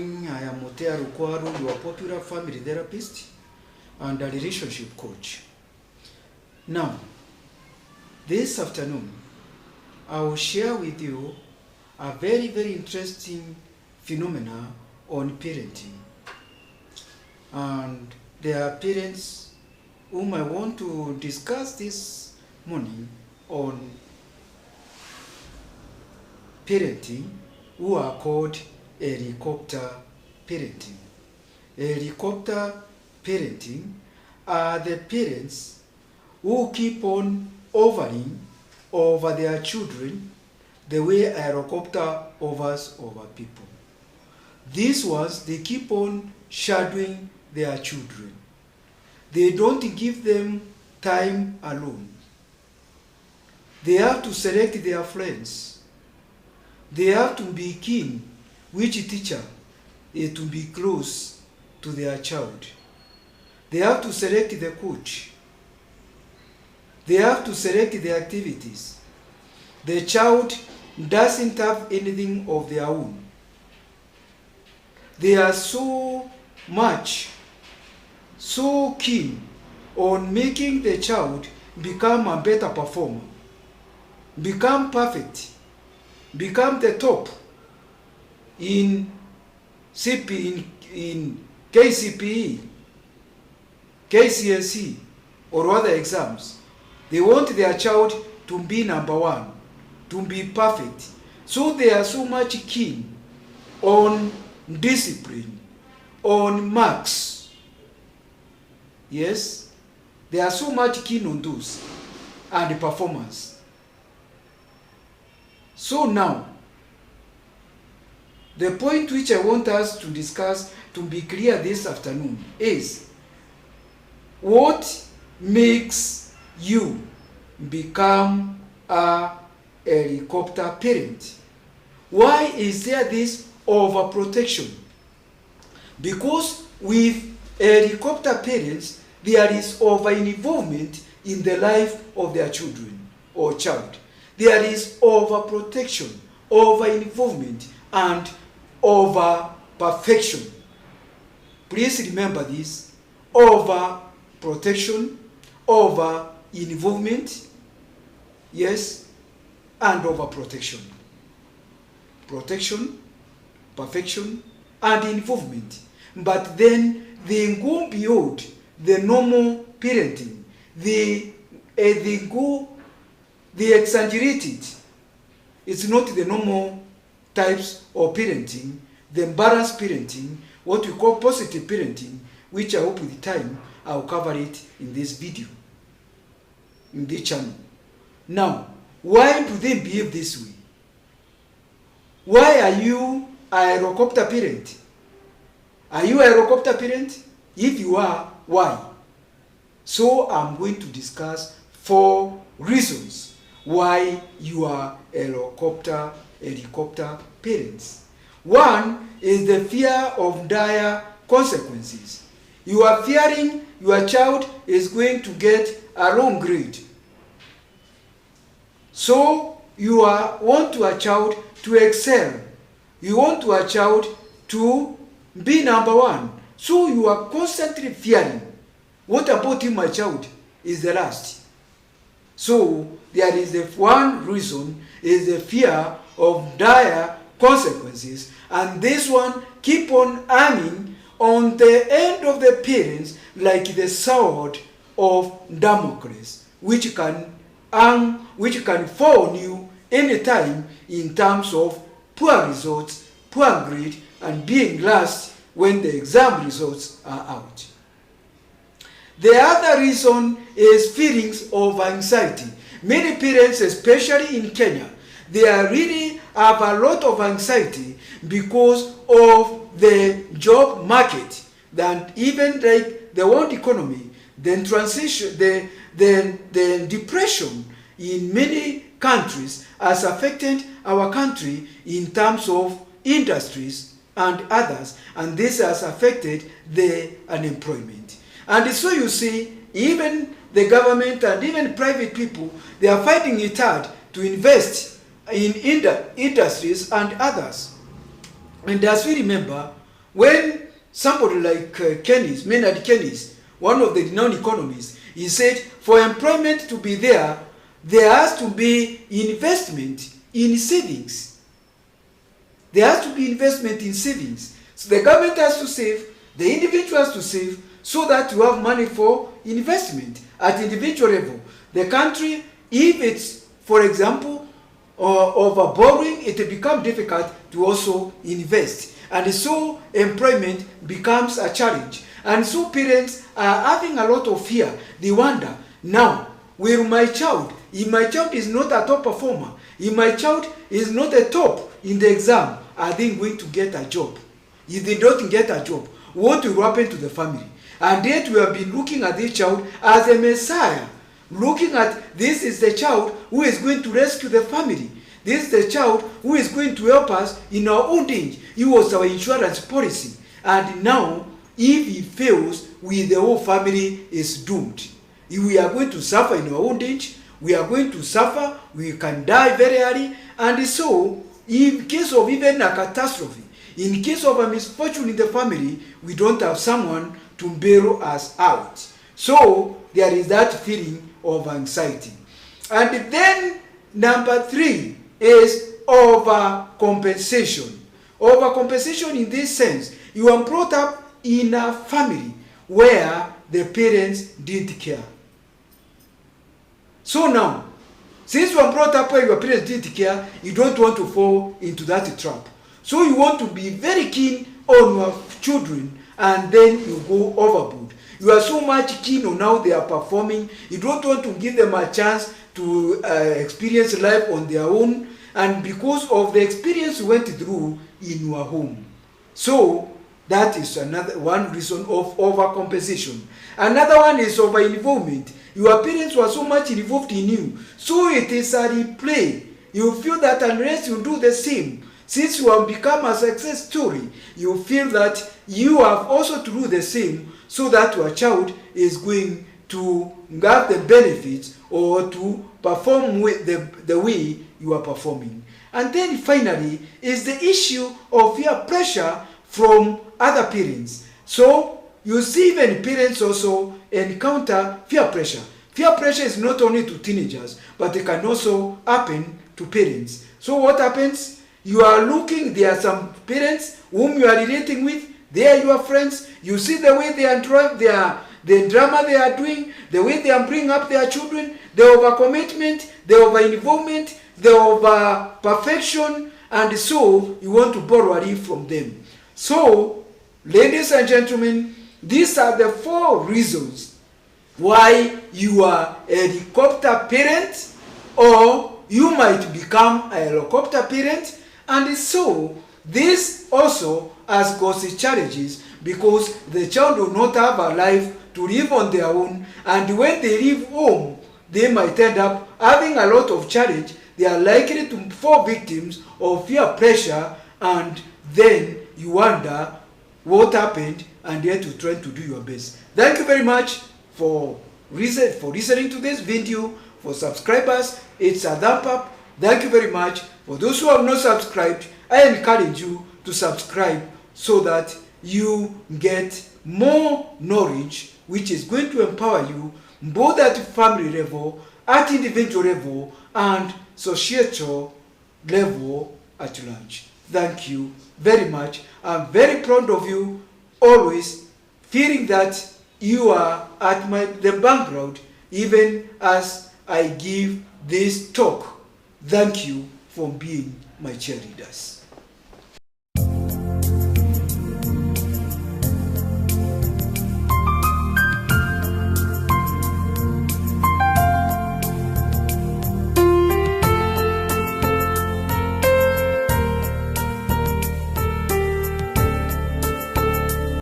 morning. I am Rukwaru, your popular family therapist and a relationship coach. Now, this afternoon, I will share with you a very, very interesting phenomena on parenting. And there are parents whom I want to discuss this morning on parenting, who are called helicopter parenting. Helicopter parenting are the parents who keep on hovering over their children the way a helicopter hovers over people. These ones, they keep on shadowing their children. They don't give them time alone. They have to select their friends. They have to be keen which teacher is to be close to their child. They have to select the coach. They have to select the activities. The child doesn't have anything of their own. They are so keen on making the child become a better performer, become perfect, become the top in KCPE, KCSE, or other exams. They want their child to be number one, to be perfect. So they are so much keen on discipline, on marks. Yes, they are so much keen on those and performance. So now, the point which I want us to discuss, to be clear this afternoon, is what makes you become a helicopter parent? Why is there this overprotection? Because with helicopter parents, there is over-involvement in the life of their children or child. There is overprotection, over-involvement, and over-perfection. Please remember this: over-protection, over-involvement, yes, and over-protection. Protection, perfection, and involvement. But then they go beyond the normal parenting. They exaggerate it. It's not the normal types of parenting, the balanced parenting, what we call positive parenting, which I hope with time I'll cover it in this video, in this channel. Now, why do they behave this way? Why are you a helicopter parent? Are you a helicopter parent? If you are, why? So I'm going to discuss 4 reasons why you are helicopter parents. One is the fear of dire consequences. You are fearing your child is going to get a wrong grade. So you want your child to excel. You want your child to be number one. So you are constantly fearing, what about if my child is the last? So there is the one reason is the fear of dire consequences, and this one keep on hanging on the end of the parents like the sword of Damocles, which can fall on you anytime in terms of poor results, poor grade, and being last when the exam results are out. The other reason is feelings of anxiety. Many parents, especially in Kenya, they really have a lot of anxiety because of the job market, that even like the world economy, the transition, the depression in many countries has affected our country in terms of industries and others, and this has affected the unemployment. And so you see, even the government and even private people, they are finding it hard to invest in industries and others. And as we remember, When somebody like Maynard Keynes, one of the renowned economists, he said for employment to be there has to be investment in savings. There has to be investment in savings. So the government has to save, the individual has to save, so that you have money for investment at individual level. The country, if it's, for example, over borrowing, it will become difficult to also invest. And so employment becomes a challenge. And so parents are having a lot of fear. They wonder, now, will my child, if my child is not a top performer, if my child is not a top in the exam, are they going to get a job? If they don't get a job, what will happen to the family? And yet we have been looking at this child as a Messiah. Looking at this is the child who is going to rescue the family. This is the child who is going to help us in our old age. He was our insurance policy. And now, if he fails, the whole family is doomed. If we are going to suffer in our old age, we are going to suffer, we can die very early. And so, in case of even a catastrophe, in case of a misfortune in the family, we don't have someone to bail us out. So, there is that feeling of anxiety. And then, number 3 is overcompensation. Overcompensation in this sense, you are brought up in a family where the parents didn't care. So now, since you are brought up where your parents didn't care, you don't want to fall into that trap. So you want to be very keen on your children, and then you go overboard. You are so much keen on how they are performing. You don't want to give them a chance to experience life on their own, and because of the experience you went through in your home. So that is another one reason of overcompensation. Another one is over-involvement. Your parents were so much involved in you, so it is a replay. You feel that unless you do the same, since you have become a success story, you feel that you have also to do the same, so that your child is going to have the benefits or to perform with the way you are performing. And then finally is the issue of peer pressure from other parents. So you see even parents also encounter peer pressure. Peer pressure is not only to teenagers, but it can also happen to parents. So what happens? You are looking, there are some parents whom you are relating with, they are your friends, you see the way they are the drama they are doing, the way they are bringing up their children, the overcommitment, the over-involvement, the over-perfection, and so you want to borrow a leaf from them. So, ladies and gentlemen, these are the 4 reasons why you are a helicopter parent, or you might become a helicopter parent. And so this also has caused challenges, because the child will not have a life to live on their own, and when they leave home, they might end up having a lot of challenge. They are likely to fall victims of peer pressure, and then you wonder what happened, and yet you try to do your best. Thank you very much for listening to this video. For subscribers, it's a thumb up. Thank you very much. For those who have not subscribed, I encourage you to subscribe so that you get more knowledge, which is going to empower you both at family level, at individual level, and societal level at large. Thank you very much. I'm very proud of you, always feeling that you are at the background even as I give this talk. Thank you for being my cheerleaders.